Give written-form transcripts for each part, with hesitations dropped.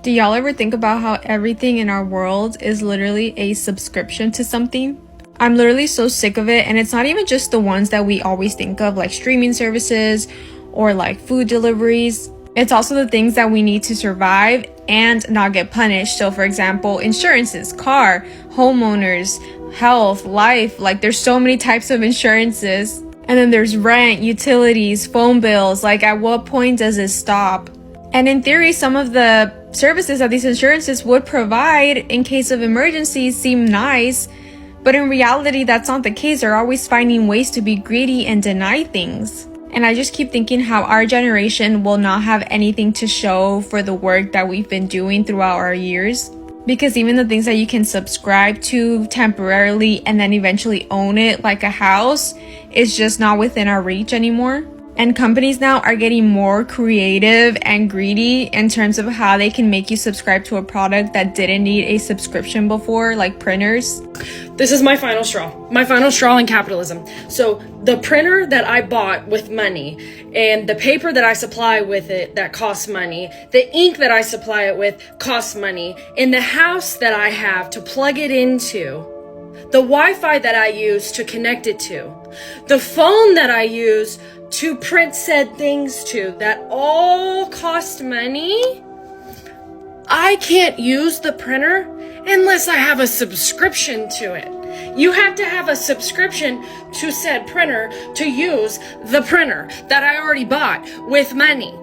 Do y'all ever think about how everything in our world is literally a subscription to something? I'm literally so sick of it, and it's not even just the ones that we always think of, like streaming services or like food deliveries. It's also the things that we need to survive and not get punished. So for example, insurances, car, homeowners, health, life, like there's so many types of insurances. And then there's rent, utilities, phone bills, like at what point does it stop? And in theory, some of the services that these insurances would provide in case of emergencies seem nice, but in reality, that's not the case. They're always finding ways to be greedy and deny things. And I just keep thinking how our generation will not have anything to show for the work that we've been doing throughout our years. Because even the things that you can subscribe to temporarily and then eventually own it like a house is just not within our reach anymore. And companies now are getting more creative and greedy in terms of how they can make you subscribe to a product that didn't need a subscription before, like printers. This is my final straw. My final straw in capitalism. So the printer that I bought with money and the paper that I supply with it that costs money, the ink that I supply it with costs money, and the house that I have to plug it into, the Wi-Fi that I use to connect it to, the phone that I use to print said things to, that all cost money. I can't use the printer unless I have a subscription to it. You have to have a subscription to said printer to use the printer that I already bought with money.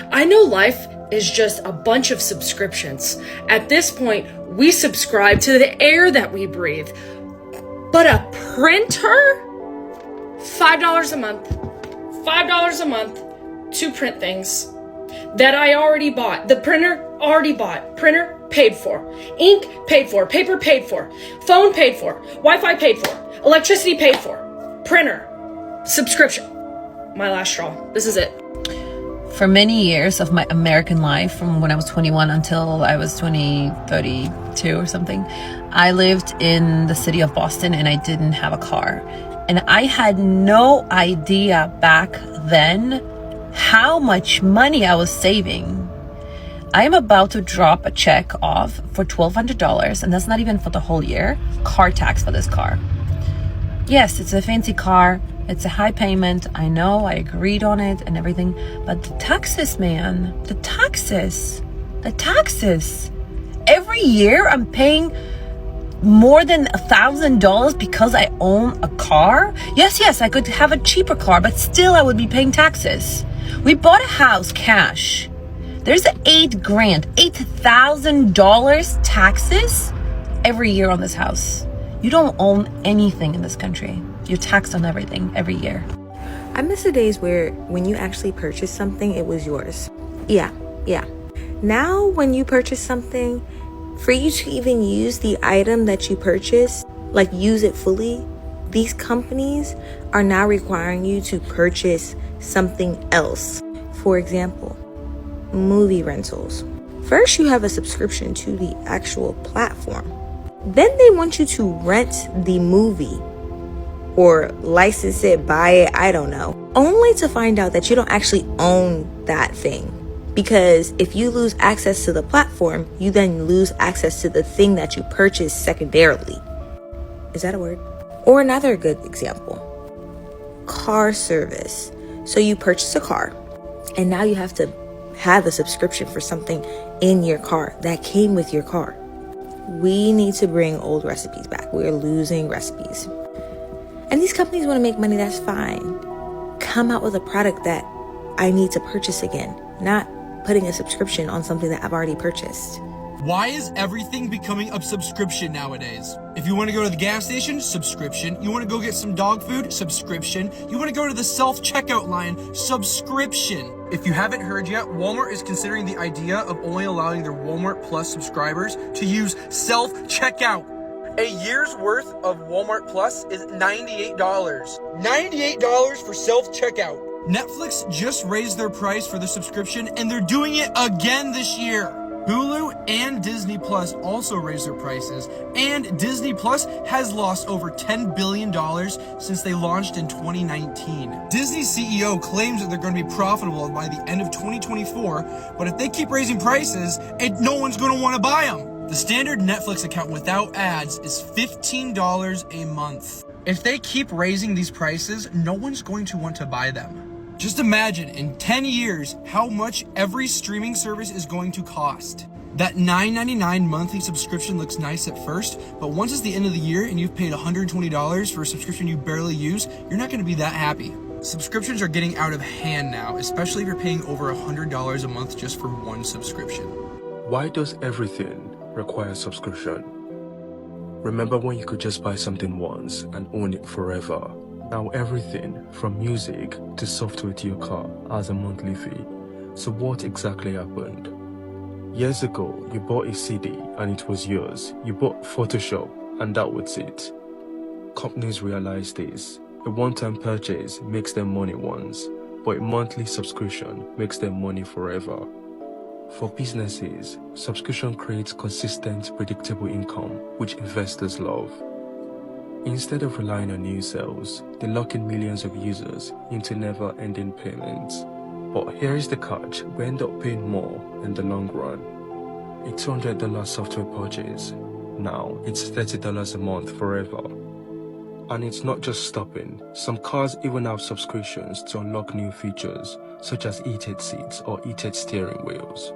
I know life is just a bunch of subscriptions. At this point, we subscribe to the air that we breathe. But a printer? $5 a month. $5 a month to print things that I already bought. The printer already bought. Printer paid for. Ink paid for. Paper paid for. Phone paid for. Wi-Fi paid for. Electricity paid for. Printer. Subscription. My last straw. This is it. For many years of my American life, from when I was 21 until I was 32 or something, I lived in the city of Boston and I didn't have a car. And I had no idea back then how much money I was saving. I am about to drop a check off for $1,200, and that's not even for the whole year. Car tax for this car. Yes, it's a fancy car. It's a high payment. I know, I agreed on it and everything. But the taxes, man, the taxes. Every year I'm paying more than $1,000 because I own a car. Yes, I could have a cheaper car, but still I would be paying taxes. We bought a house cash. There's $8,000 taxes every year on this house. You don't own anything in this country. You're taxed on everything every year. I miss the days where when you actually purchased something, it was yours. Yeah. Now, when you purchase something, for you to even use the item that you purchased, like use it fully, these companies are now requiring you to purchase something else. For example, movie rentals. First, you have a subscription to the actual platform. Then they want you to rent the movie or license it, buy it, I don't know, only to find out that you don't actually own that thing. Because if you lose access to the platform, you then lose access to the thing that you purchased secondarily. Is that a word? Or another good example, car service. So you purchase a car and now you have to have a subscription for something in your car that came with your car. We need to bring old recipes back. We're losing recipes. And these companies want to make money, that's fine. Come out with a product that I need to purchase again, not putting a subscription on something that I've already purchased. Why is everything becoming a subscription nowadays? If you want to go to the gas station, subscription. You want to go get some dog food, subscription. You want to go to the self-checkout line, subscription. If you haven't heard yet, Walmart is considering the idea of only allowing their Walmart Plus subscribers to use self-checkout. A year's worth of Walmart Plus is $98. $98 for self-checkout. Netflix just raised their price for the subscription and they're doing it again this year. Hulu and Disney Plus also raised their prices, and Disney Plus has lost over $10 billion since they launched in 2019. Disney CEO claims that they're going to be profitable by the end of 2024, but if they keep raising prices, no one's going to want to buy them. The standard Netflix account without ads is $15 a month. If they keep raising these prices, no one's going to want to buy them. Just imagine in 10 years how much every streaming service is going to cost. That $9.99 monthly subscription looks nice at first, but once it's the end of the year and you've paid $120 for a subscription you barely use, you're not going to be that happy. Subscriptions are getting out of hand now, especially if you're paying over $100 a month just for one subscription. Why does everything require subscription? Remember when you could just buy something once and own it forever? Now everything from music to software to your car has a monthly fee. So what exactly happened? Years ago, you bought a CD and it was yours. You bought Photoshop and that was it. Companies realize this. A one-time purchase makes them money once, but a monthly subscription makes them money forever. For businesses, subscription creates consistent, predictable income, which investors love. Instead of relying on new sales, they lock in millions of users into never-ending payments. But here is the catch: we end up paying more in the long run. A $200 software purchase, now it's $30 a month forever. And it's not just stopping. Some cars even have subscriptions to unlock new features, such as heated seats or heated steering wheels.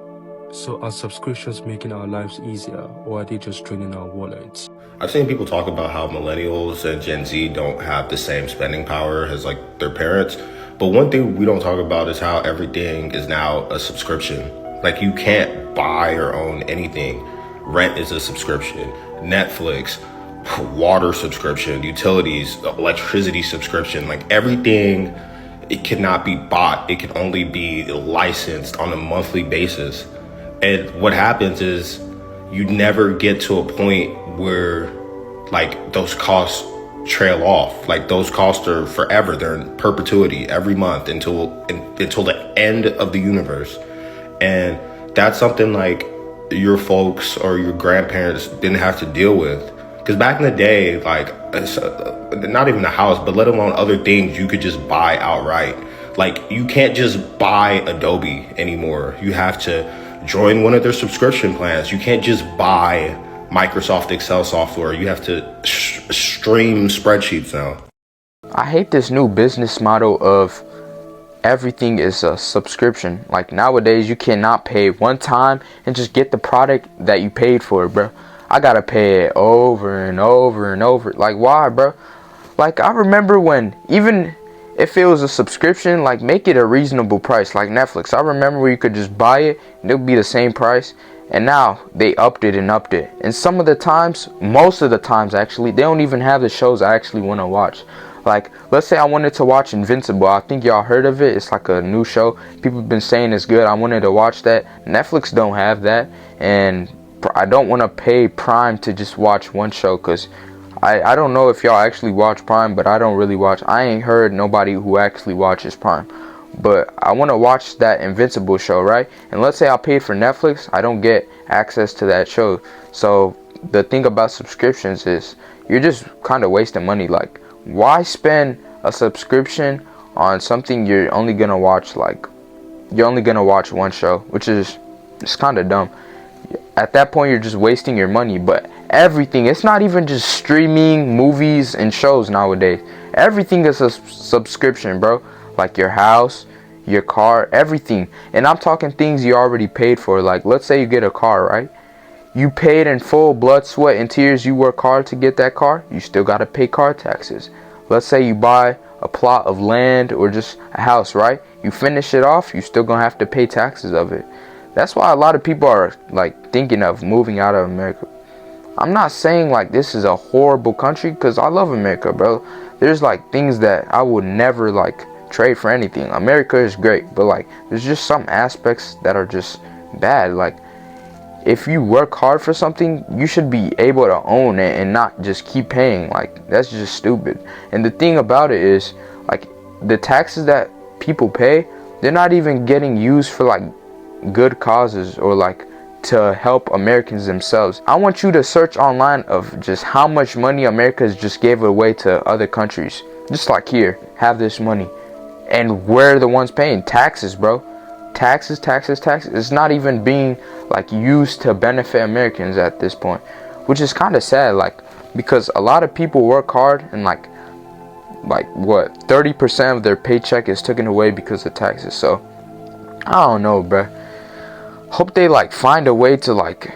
So are subscriptions making our lives easier, or are they just draining our wallets? I've seen people talk about how millennials and Gen Z don't have the same spending power as like their parents. But one thing we don't talk about is how everything is now a subscription. Like you can't buy or own anything. Rent is a subscription. Netflix, water subscription, utilities, electricity subscription, like everything, it cannot be bought. It can only be licensed on a monthly basis. And what happens is you never get to a point where like those costs trail off. Like those costs are forever. They're in perpetuity every month until the end of the universe. And that's something like your folks or your grandparents didn't have to deal with. Because back in the day, like not even a house, but let alone other things you could just buy outright. Like you can't just buy Adobe anymore. You have to join one of their subscription plans. You can't just buy Microsoft Excel software. You have to stream spreadsheets now. I hate this new business model of everything is a subscription. Like nowadays, you cannot pay one time and just get the product that you paid for, bro. I gotta pay it over and over and over. Like why, bro? Like I remember when, even if it was a subscription, like make it a reasonable price, like Netflix. I remember where you could just buy it and it would be the same price. And now they upped it and upped it. And some of the times, most of the times actually, they don't even have the shows I actually want to watch. Like, let's say I wanted to watch Invincible. I think y'all heard of it. It's like a new show. People have been saying it's good. I wanted to watch that. Netflix don't have that. And I don't want to pay Prime to just watch one show, because I don't know if y'all actually watch Prime, but I don't really watch. I ain't heard nobody who actually watches Prime. But I want to watch that Invincible show, right? And let's say I paid for Netflix, I don't get access to that show. So the thing about subscriptions is you're just kind of wasting money. Like, why spend a subscription on something you're only gonna watch? Like, you're only gonna watch one show, which is, it's kind of dumb. At that point, you're just wasting your money. But everything, it's not even just streaming movies and shows nowadays. Everything is a subscription, bro. Like your house, your car, everything. And I'm talking things you already paid for. Like, let's say you get a car, right? You paid in full blood, sweat, and tears. You work hard to get that car. You still got to pay car taxes. Let's say you buy a plot of land or just a house, right? You finish it off, you still gonna have to pay taxes of it. That's why a lot of people are like thinking of moving out of America. I'm not saying like this is a horrible country, because I love America, bro. There's like things that I would never like trade for anything. America is great, but like there's just some aspects that are just bad. Like, if you work hard for something, you should be able to own it and not just keep paying. Like, that's just stupid. And the thing about it is, like, the taxes that people pay, they're not even getting used for like good causes or like to help Americans themselves. I want you to search online of just how much money America's just gave away to other countries. Just like here, have this money. And we're the ones paying taxes, bro. Taxes. It's not even being like used to benefit Americans at this point, which is kind of sad, like, because a lot of people work hard and like what, 30% of their paycheck is taken away because of taxes. So I don't know, bro. Hope they like find a way to like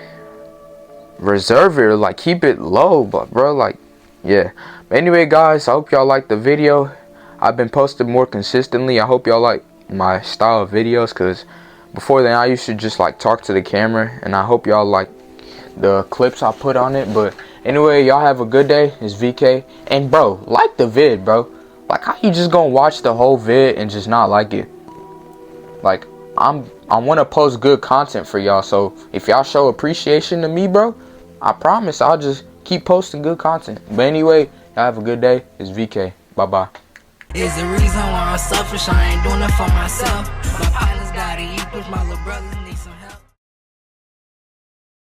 reserve it or like keep it low, but bro, like, yeah. But anyway, guys, I hope y'all like the video. I've been posting more consistently. I hope y'all like my style of videos, because before then I used to just like talk to the camera, and I hope y'all like the clips I put on it. But anyway, y'all have a good day. It's VK, and bro, like the vid, bro. Like, how you just gonna watch the whole vid and just not like it? Like, I want to post good content for y'all, so if y'all show appreciation to me, bro, I promise I'll just keep posting good content. But anyway, y'all have a good day. It's VK. Bye bye. Is the reason why I'm selfish, I ain't doing it for myself. My partner's got it, you push my little brothers need some help.